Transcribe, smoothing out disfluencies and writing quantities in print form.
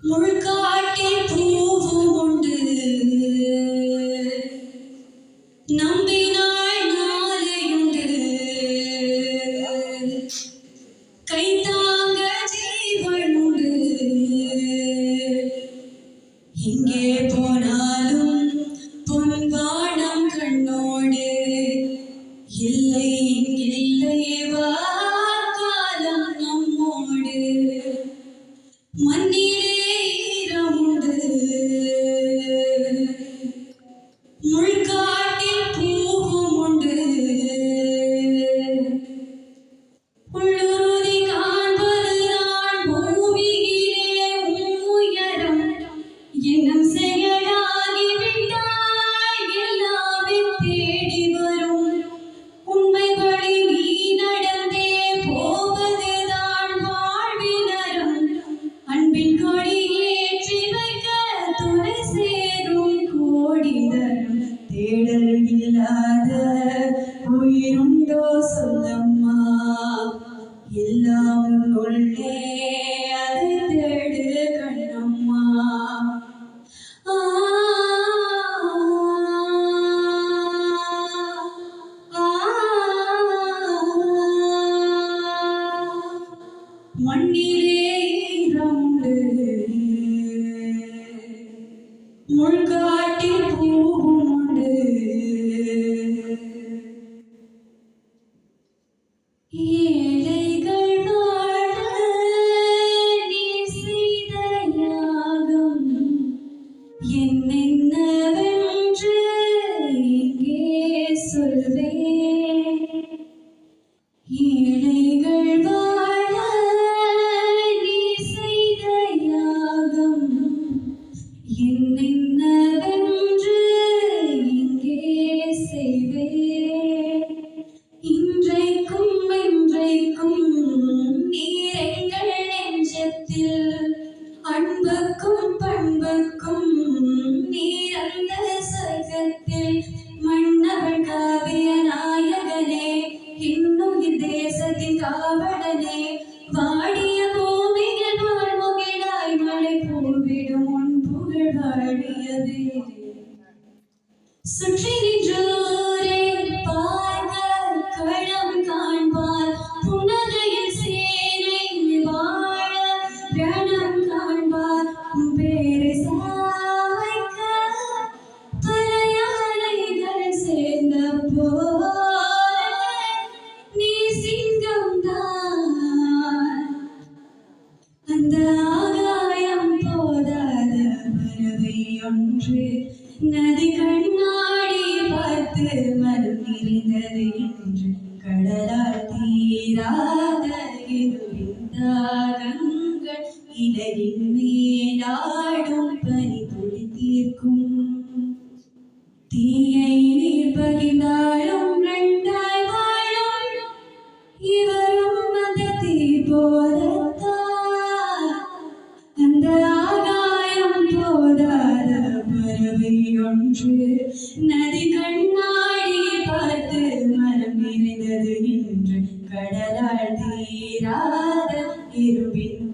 முள்காட்டில் பூவும் உண்டு நம்பினாள் நாளையுண்டு கைத்தாங்க ஜீவன் உண்டு எங்கே போனாலும் பொன்வானம் கண்ணோடு இல்லை இல்லை வா காலம் நம்மோடு மண்ணிலே ஈரமுண்டு முள்காட்டில் பூவும் உண்டு உள்ளுறுதி காண்பது நான் பூமியிலே உயரம் எண்ணம் செயலாகிவிட்டாய் எல்லாமே தேடி வரும் உண்மை வழி நீ நடந்தே போவதுதான் வாழ்வினரும் அன்பின் கொடி ஏற்றி வைக்க துணை சேரும் கோடி தரும் தேடல் இல்லாத உயிருண்டோ சொல்லம்மா எல்லாம் உள்ளே அதை தேடு கண்ணம்மா மண்ணிலே ஈரமுண்டு முள்காட்டில் பூவும் உண்டு ஏழைகள் வாழ நீ செய்த யாகம் என்னென்னவென்று இங்கே சொல்வேன் ஏழைகள் வாழ நீ செய்த யாகம் என்னென்னவென்று இங்கே செய்வேன் இன்றைக்கும் என்றைக்கும் நீர் எங்கள் நெஞ்சத்தில் அன்புக்கும் பண்புக்கும் நீர் அந்த சொர்க்கத்தில் மன்னவள் காவிய நாயகனே இன்னுயிர் தேசத்தின் காவலனே வாடிய பூமியில் வாழ்முகிலாய் மழை பூவிடும் உன் புகழ் வாழியதே சுற்றி நின்றோரே பார்க்க களம் காண்பார் புனகையில் சேனை வாழ ரணம் காண்பார் பேரை சாய்க்க பல யானைகள் சேர்ந்த போல நீ சிங்கம் தான் அந்த ஆகாயம் போதாத பறவை ஒன்று நதி கண்ணாடி பார்த்து மனம் நிறைந்தது என்று கடலால் தீராத இருவின் தாகங்கள் இலையின் மேலாடும் பனி துளி தீர்க்கும் தீயை நீர் பகிர்ந்தாலும் ரெண்டாய் வாழும் இவரும் அந்த தீ போலத்தான் அந்த ஆகாயம் போதாத பறவை ஒன்று நதி கண்ணாடி பார்த்து மனம் நிறைந்தது இன்று கடலால் தீராத இருவின்